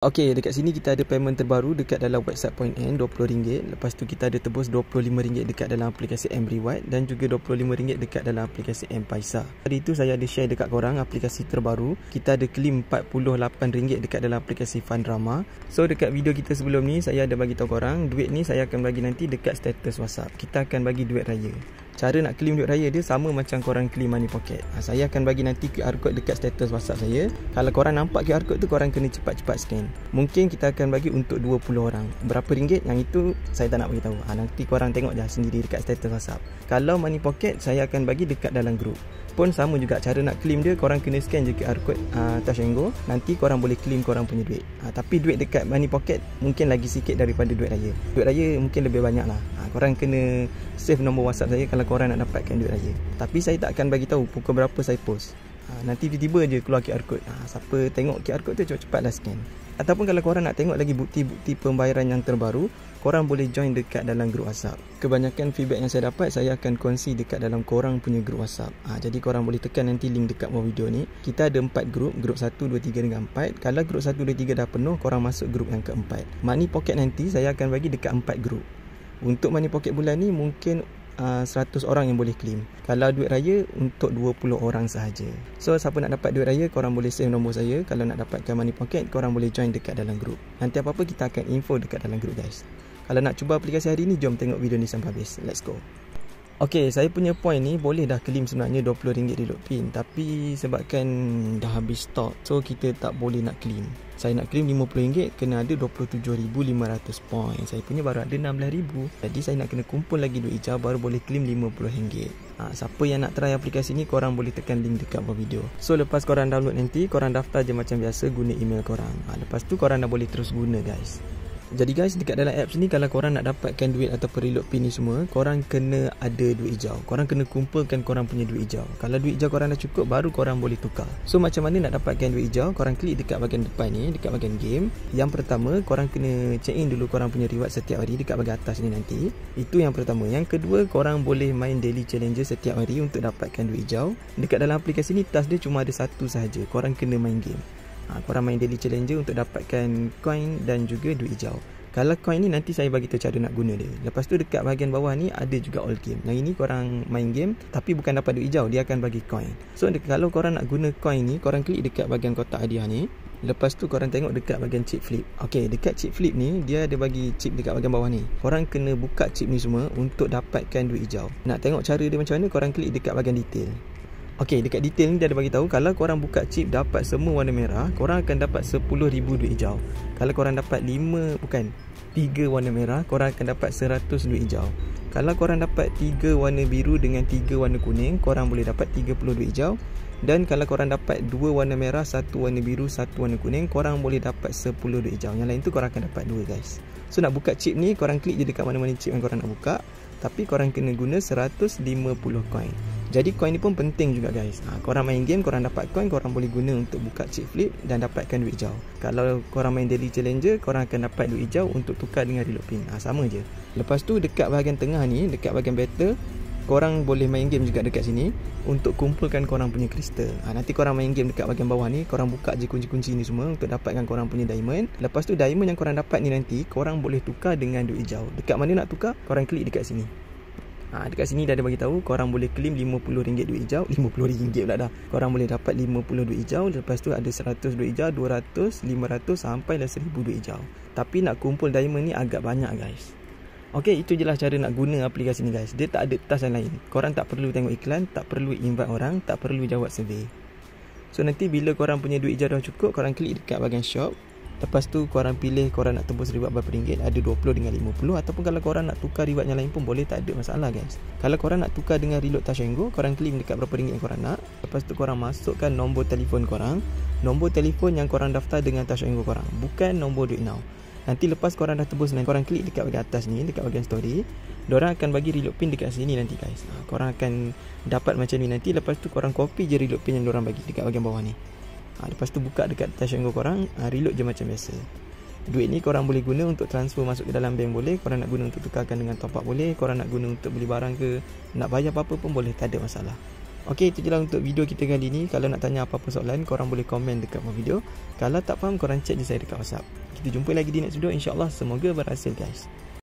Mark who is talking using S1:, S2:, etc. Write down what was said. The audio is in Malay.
S1: Okey, dekat sini kita ada payment terbaru dekat dalam website Point N, RM20. Lepas tu kita ada tebus RM25 dekat dalam aplikasi M Reward dan juga RM25 dekat dalam aplikasi M Paisa. Hari tu saya ada share dekat korang aplikasi terbaru. Kita ada claim RM48 dekat dalam aplikasi Fun Drama. So dekat video kita sebelum ni saya ada bagi tahu korang, duit ni saya akan bagi nanti dekat status WhatsApp. Kita akan bagi duit raya. Cara nak claim duit raya dia sama macam korang claim Money Pocket. Saya akan bagi nanti QR code dekat status WhatsApp saya. Kalau korang nampak QR code tu, korang kena cepat-cepat scan. Mungkin kita akan bagi untuk 20 orang. Berapa ringgit yang itu saya tak nak bagi tahu. Nanti korang tengok je sendiri dekat status WhatsApp. Kalau Money Pocket saya akan bagi dekat dalam grup. Pun sama juga cara nak claim dia, korang kena scan je QR code Touch and Go. Nanti korang boleh claim korang punya duit. Tapi duit dekat Money Pocket mungkin lagi sikit daripada duit raya. Duit raya mungkin lebih banyak lah. Korang kena save nombor WhatsApp saya kalau korang nak dapatkan duit raya. Tapi saya tak akan bagi tahu pukul berapa saya post. Nanti tiba-tiba je keluar QR code. Siapa tengok QR code tu cepat-cepatlah scan. Ataupun kalau korang nak tengok lagi bukti-bukti pembayaran yang terbaru, korang boleh join dekat dalam grup WhatsApp. Kebanyakan feedback yang saya dapat, saya akan kongsi dekat dalam korang punya grup WhatsApp. Jadi korang boleh tekan nanti link dekat bawah video ni. Kita ada 4 grup, grup 1, 2, 3 dengan 4. Kalau grup 1, 2, 3 dah penuh, korang masuk grup yang keempat. Money Pocket nanti saya akan bagi dekat 4 grup. Untuk Money Pocket bulan ni mungkin 100 orang yang boleh claim. Kalau duit raya untuk 20 orang sahaja. So siapa nak dapat duit raya, korang boleh save nombor saya. Kalau nak dapatkan Money Pocket, korang boleh join dekat dalam grup. Nanti apa-apa kita akan info dekat dalam grup guys. Kalau nak cuba aplikasi hari ni, jom tengok video ni sampai habis. Let's go. Okey, saya punya point ni boleh dah claim sebenarnya RM20 reload pin. Tapi sebabkan dah habis stok, so kita tak boleh nak claim. Saya nak claim RM50, kena ada 27,500 point. Saya punya baru ada 16,000. Jadi saya nak kena kumpul lagi duit hijau baru boleh claim RM50. Siapa yang nak try aplikasi ni, korang boleh tekan link dekat bawah video. So lepas korang download nanti, korang daftar je macam biasa guna email korang. Lepas tu korang dah boleh terus guna guys. Jadi guys, dekat dalam apps ni, kalau korang nak dapatkan duit ataupun reload pin ni semua, korang kena ada duit hijau. Korang kena kumpulkan korang punya duit hijau. Kalau duit hijau korang dah cukup, baru korang boleh tukar. So macam mana nak dapatkan duit hijau? Korang klik dekat bahagian depan ni, dekat bahagian game. Yang pertama, korang kena check in dulu korang punya reward setiap hari dekat bahagian atas ni nanti. Itu yang pertama. Yang kedua, korang boleh main daily challenges setiap hari untuk dapatkan duit hijau. Dekat dalam aplikasi ni, task dia cuma ada satu sahaja. Korang kena main game. Korang main daily challenger untuk dapatkan coin dan juga duit hijau. Kalau coin ni nanti saya bagi tahu cara nak guna dia. Lepas tu dekat bahagian bawah ni ada juga all game. Yang ini korang main game tapi bukan dapat duit hijau, dia akan bagi coin. So kalau korang nak guna coin ni, korang klik dekat bahagian kotak hadiah ni. Lepas tu korang tengok dekat bahagian chip flip. Okey, dekat chip flip ni dia ada bagi chip dekat bahagian bawah ni. Korang kena buka chip ni semua untuk dapatkan duit hijau. Nak tengok cara dia macam mana, korang klik dekat bahagian detail. Okey, dekat detail ni dia ada bagi tahu kalau korang buka chip dapat semua warna merah, korang akan dapat 10,000 duit hijau. Kalau korang dapat 3 warna merah, korang akan dapat 100 duit hijau. Kalau korang dapat 3 warna biru dengan 3 warna kuning, korang boleh dapat 30 duit hijau. Dan kalau korang dapat 2 warna merah, 1 warna biru, 1 warna kuning, korang boleh dapat 10 duit hijau. Yang lain tu korang akan dapat 2 guys. So nak buka chip ni, korang klik je dekat mana-mana chip yang korang nak buka. Tapi korang kena guna 150 coin. Jadi coin ni pun penting juga guys. Korang main game, korang dapat coin, korang boleh guna untuk buka chip flip dan dapatkan duit hijau. Kalau korang main daily challenger, korang akan dapat duit hijau untuk tukar dengan reload pin. Sama je. Lepas tu dekat bahagian tengah ni, dekat bahagian battle, korang boleh main game juga dekat sini untuk kumpulkan korang punya kristal. Nanti korang main game dekat bahagian bawah ni, korang buka je kunci-kunci ni semua untuk dapatkan korang punya diamond. Lepas tu diamond yang korang dapat ni nanti, korang boleh tukar dengan duit hijau. Dekat mana nak tukar? Korang klik dekat sini. Dekat sini dah ada bagi tahu korang boleh claim RM50 duit hijau. RM50 pula dah. Korang boleh dapat 50 duit hijau. Lepas tu ada 100 duit hijau, 200, 500 sampailah 1000 duit hijau. Tapi nak kumpul diamond ni agak banyak guys. Okey, itu jelas cara nak guna aplikasi ni guys. Dia tak ada task yang lain. Korang tak perlu tengok iklan, tak perlu invite orang, tak perlu jawab survey. So nanti bila korang punya duit hijau dah cukup, korang klik dekat bahagian shop. Lepas tu korang pilih korang nak tebus reward berapa ringgit. Ada 20 dengan 50. Ataupun kalau korang nak tukar reward yang lain pun boleh, tak ada masalah guys. Kalau korang nak tukar dengan reload Touch and Go, korang claim dekat berapa ringgit yang korang nak. Lepas tu korang masukkan nombor telefon korang. Nombor telefon yang korang daftar dengan Touch and Go korang, bukan nombor duit now. Nanti lepas korang dah tebus, korang klik dekat bahagian atas ni, dekat bahagian story. Diorang akan bagi reload pin dekat sini nanti guys. Korang akan dapat macam ni nanti. Lepas tu korang copy je reload pin yang diorang bagi dekat bahagian bawah ni. Lepas tu buka dekat Touch and Go korang, reload je macam biasa. Duit ni korang boleh guna untuk transfer masuk ke dalam bank boleh. Korang nak guna untuk tukarkan dengan top up boleh. Korang nak guna untuk beli barang ke, nak bayar apa-apa pun boleh, tak ada masalah. Okey, itu je lah untuk video kita kali ni. Kalau nak tanya apa-apa soalan, korang boleh komen dekat bawah video. Kalau tak faham, korang chat je saya dekat WhatsApp. Kita jumpa lagi di next video, insyaAllah. Semoga berhasil guys.